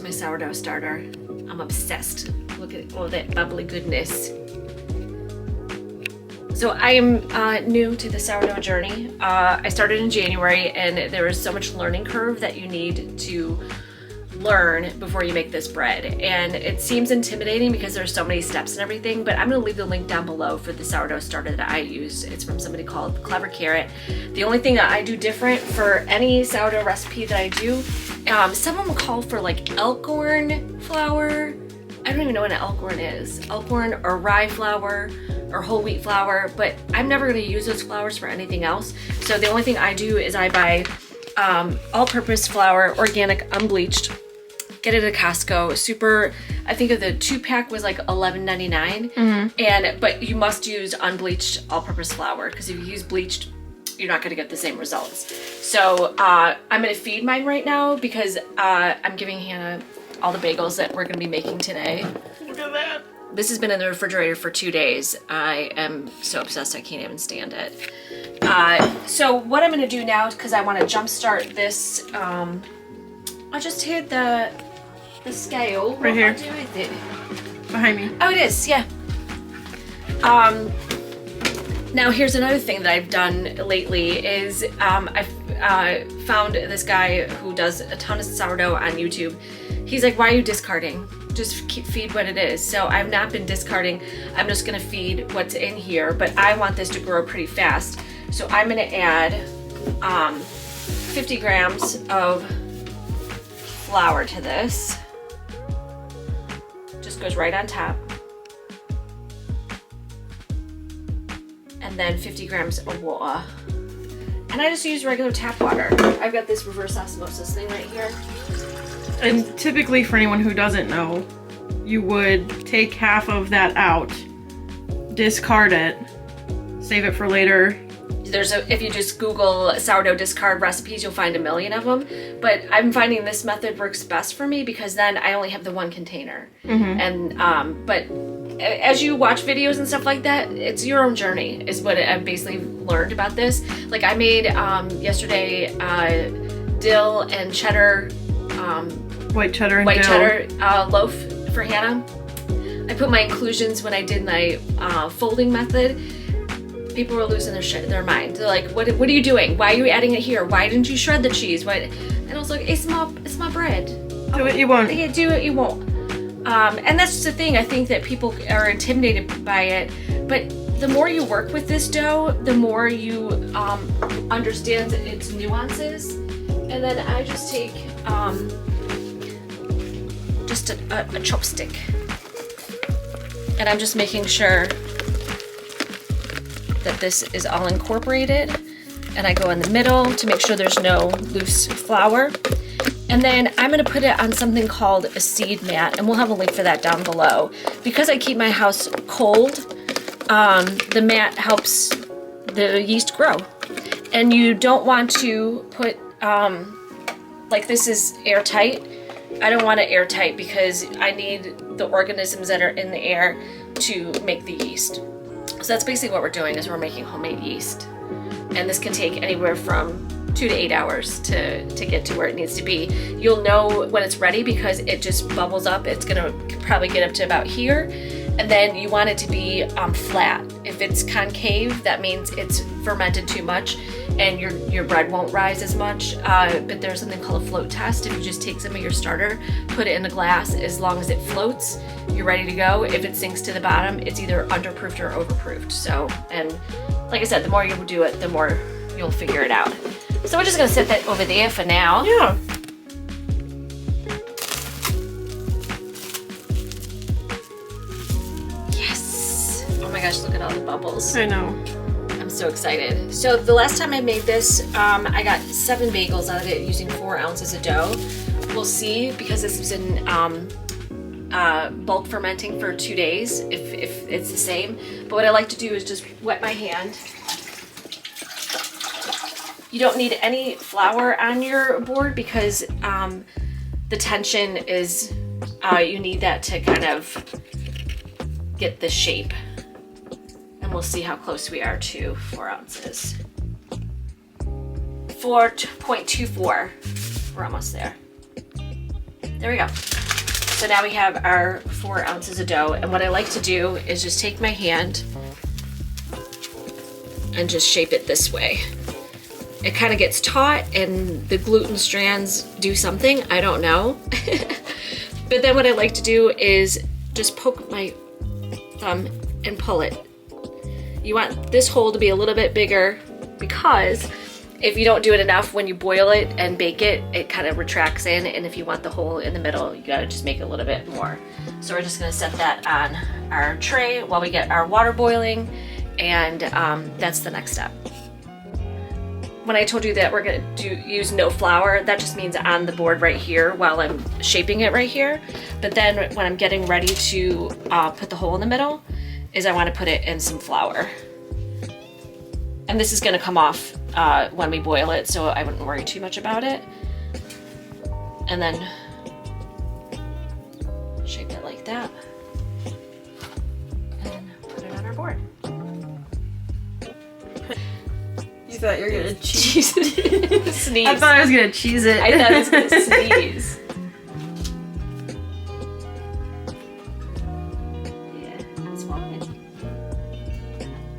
my sourdough starter. I'm obsessed. Look at all that bubbly goodness. So I am new to the sourdough journey. I started in January, and there is so much learning curve that you need to learn before you make this bread. And it seems intimidating because there's so many steps and everything, but I'm gonna leave the link down below for the sourdough starter that I use. It's from somebody called Clever Carrot. The only thing that I do different for any sourdough recipe that I do, some of them call for like elkhorn flour. I don't even know what an elkhorn is. Elkhorn or rye flour or whole wheat flour, but I'm never gonna use those flours for anything else. So the only thing I do is I buy all-purpose flour, organic, unbleached. Get it at Costco. Super, I think of the 2-pack was like $11.99. But you must use unbleached all-purpose flour, because if you use bleached, you're not gonna get the same results. So I'm gonna feed mine right now because I'm giving Hannah all the bagels that we're gonna be making today. Look at that. This has been in the refrigerator for 2 days. I am so obsessed I can't even stand it. So what I'm gonna do now, because I wanna jumpstart this, I just hid the scale. Right here. What do I do with it? Behind me. Oh, it is, yeah. Now here's another thing that I've done lately is I've found this guy who does a ton of sourdough on YouTube. He's like, why are you discarding? Just feed what it is. So I've not been discarding. I'm just gonna feed what's in here, but I want this to grow pretty fast. So I'm gonna add 50 grams of flour to this. Just goes right on top. And then 50 grams of water. And I just use regular tap water. I've got this reverse osmosis thing right here. And typically, for anyone who doesn't know, you would take half of that out, discard it, save it for later. If you just Google sourdough discard recipes, you'll find a million of them. But I'm finding this method works best for me because then I only have the one container. And but as you watch videos and stuff like that, it's your own journey is what I've basically learned about this. Like I made yesterday dill and cheddar, White cheddar and white dill. cheddar loaf for Hannah. I put my inclusions when I did my folding method. People were losing their mind. They're like, what are you doing? Why are you adding it here? Why didn't you shred the cheese? Why? And I was like, it's my bread. Do it, you won't. Yeah, do it, you won't. And that's just the thing. I think that people are intimidated by it. But the more you work with this dough, the more you understand its nuances. And then I just take just a chopstick. And I'm just making sure that this is all incorporated, and I go in the middle to make sure there's no loose flour. And then I'm gonna put it on something called a seed mat, and we'll have a link for that down below. Because I keep my house cold, the mat helps the yeast grow. And you don't want to put, like this is airtight. I don't want it airtight because I need the organisms that are in the air to make the yeast. So that's basically what we're doing is we're making homemade yeast. And this can take anywhere from 2 to 8 hours to get to where it needs to be. You'll know when it's ready because it just bubbles up. It's gonna probably get up to about here. And then you want it to be flat. If it's concave, that means it's fermented too much and your bread won't rise as much. But there's something called a float test. If you just take some of your starter, put it in a glass, as long as it floats, you're ready to go. If it sinks to the bottom, it's either underproofed or overproofed. So, and like I said, the more you do it, the more you'll figure it out. So we're just gonna set that over there for now. Yeah. Yes. Oh my gosh, look at all the bubbles. I know. I'm so excited. So the last time I made this, I got 7 bagels out of it using 4 ounces of dough. We'll see, because this has been bulk fermenting for 2 days, if it's the same. But what I like to do is just wet my hand. You don't need any flour on your board because the tension is, you need that to kind of get the shape. And we'll see how close we are to 4 ounces. 4.24. We're almost there. There we go. So now we have our 4 ounces of dough, and what I like to do is just take my hand and just shape it this way. It kind of gets taut and the gluten strands do something, I don't know. But then what I like to do is just poke my thumb and pull it. You want this hole to be a little bit bigger because if you don't do it enough when you boil it and bake it, it kind of retracts in, and if you want the hole in the middle, you gotta just make it a little bit more. So we're just gonna set that on our tray while we get our water boiling, and that's the next step. When I told you that we're gonna use no flour, that just means on the board right here while I'm shaping it right here. But then when I'm getting ready to put the hole in the middle, is I wanna put it in some flour. And this is gonna come off when we boil it, so I wouldn't worry too much about it. And then shape it like that. And put it on our board. You thought you were gonna cheese it? Sneeze. I thought I was gonna cheese it. I thought I was gonna sneeze. Yeah, it's fine.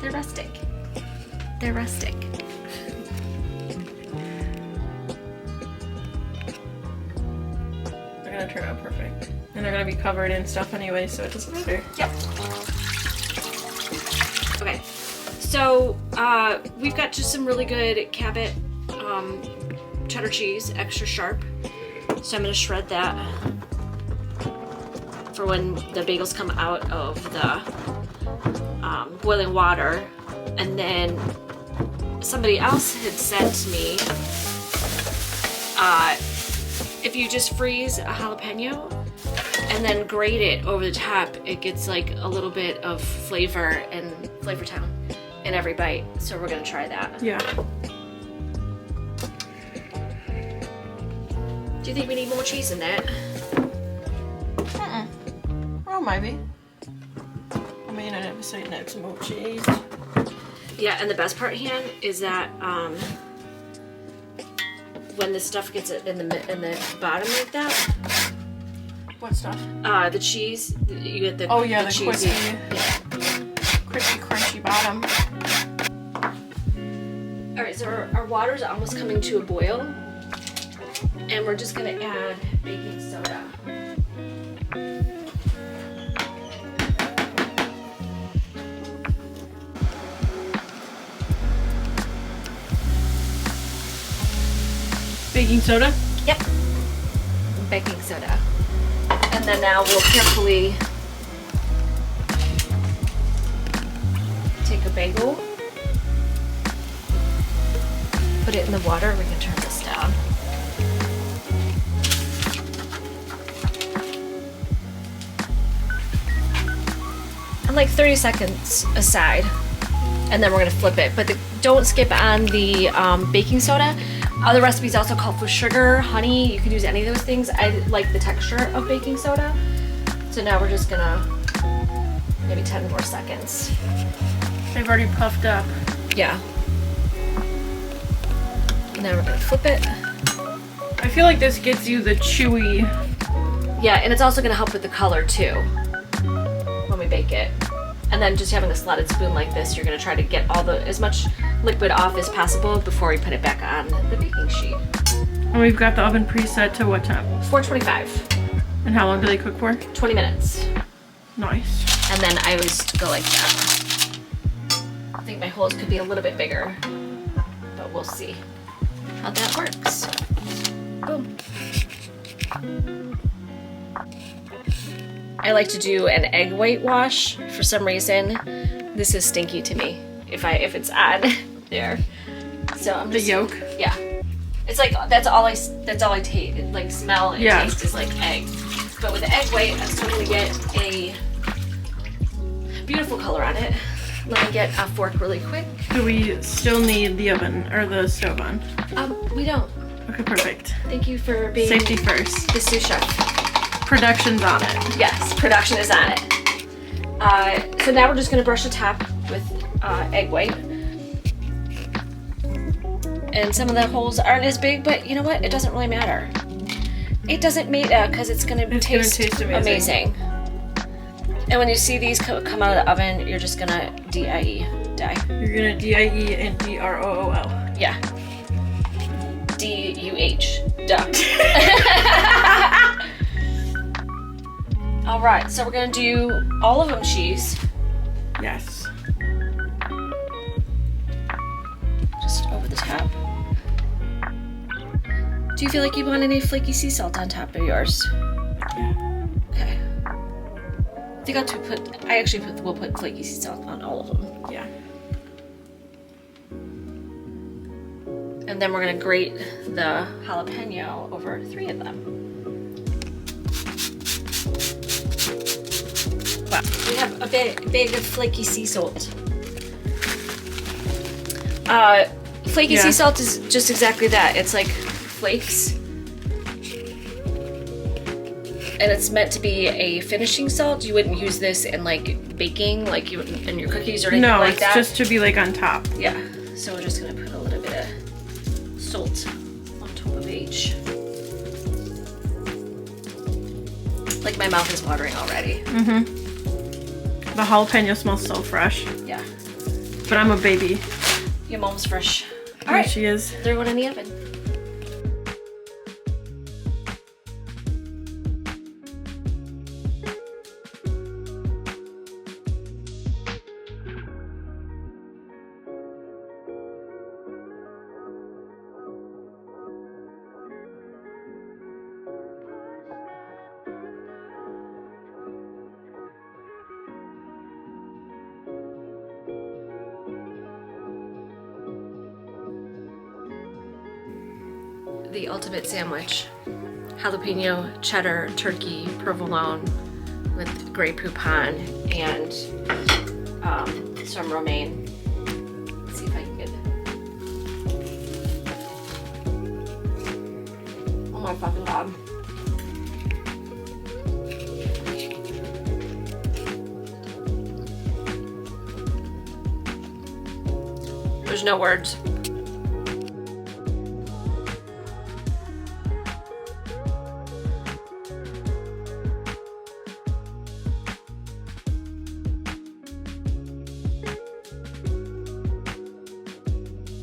They're rustic. They're rustic. They're gonna turn out perfect. And they're gonna be covered in stuff anyway, so it doesn't matter. Yep. Okay. So we've got just some really good Cabot cheddar cheese, extra sharp. So I'm gonna shred that for when the bagels come out of the boiling water. And then somebody else had said to me, if you just freeze a jalapeno and then grate it over the top, it gets like a little bit of flavor and Flavor Town in every bite. So we're gonna try that. Yeah. Do you think we need more cheese in that? Well, maybe. I mean, I never say no to more cheese. Yeah, and the best part, Han, is that when the stuff gets in the bottom like that. What stuff? The cheese. You get the the cheesy. Crispy, crunchy bottom. All right, so our water's almost coming to a boil, and we're just gonna add baking soda. Baking soda? Yep. Baking soda. And then now we'll carefully take a bagel, put it in the water. We can turn this down. And like 30 seconds aside, and then we're gonna flip it. But don't skip on the baking soda. Other recipes also call for sugar, honey. You can use any of those things. I like the texture of baking soda. So now we're just gonna maybe 10 more seconds. They've already puffed up. Yeah. Now we're gonna flip it. I feel like this gets you the chewy. Yeah, and it's also gonna help with the color too when we bake it. And then just having a slotted spoon like this, you're gonna try to get as much liquid off as possible before we put it back on the baking sheet. And we've got the oven preset to what time? 425. And how long do they cook for? 20 minutes. Nice. And then I always go like that. I think my holes could be a little bit bigger, but we'll see how that works. Boom. I like to do an egg white wash. For some reason, this is stinky to me if it's on there. So I'm just the yolk. Yeah, it's like that's all I taste. Like smell and taste is like egg. But with the egg white, I'm still gonna get a beautiful color on it. Let me get a fork really quick. Do we still need the oven or the stove on? We don't. Okay, perfect. Thank you for being Safety first. the sous chef. Production's on it. Yes, production is on it. So now we're just gonna brush the top with egg white. And some of the holes aren't as big, but you know what? It doesn't really matter. It doesn't matter because it's gonna taste amazing. And when you see these come out of the oven, you're just gonna die. You're gonna DIE and DROOL. Yeah. DUH. Duh. All right, so we're gonna do all of them cheese. Yes. Just over the top. Do you feel like you want any flaky sea salt on top of yours? Yeah. Okay. I think we'll put flaky sea salt on all of them. Yeah. And then we're gonna grate the jalapeno over 3 of them. Wow. We have a big of flaky sea salt. Flaky sea salt is just exactly that. It's like flakes. And it's meant to be a finishing salt. You wouldn't use this in like baking, like you would in your cookies or anything like that. No, it's just to be like on top. Yeah. So we're just gonna put a little bit of salt on top of each. Like my mouth is watering already. Mm-hmm. The jalapeno smells so fresh. Yeah. But I'm a baby. Your mom's fresh. All There right. she is. Throw one in the oven. The ultimate sandwich. Jalapeno, cheddar, turkey, provolone with Grey Poupon and some romaine. Let's see if I can get it. Oh my fucking god. There's no words.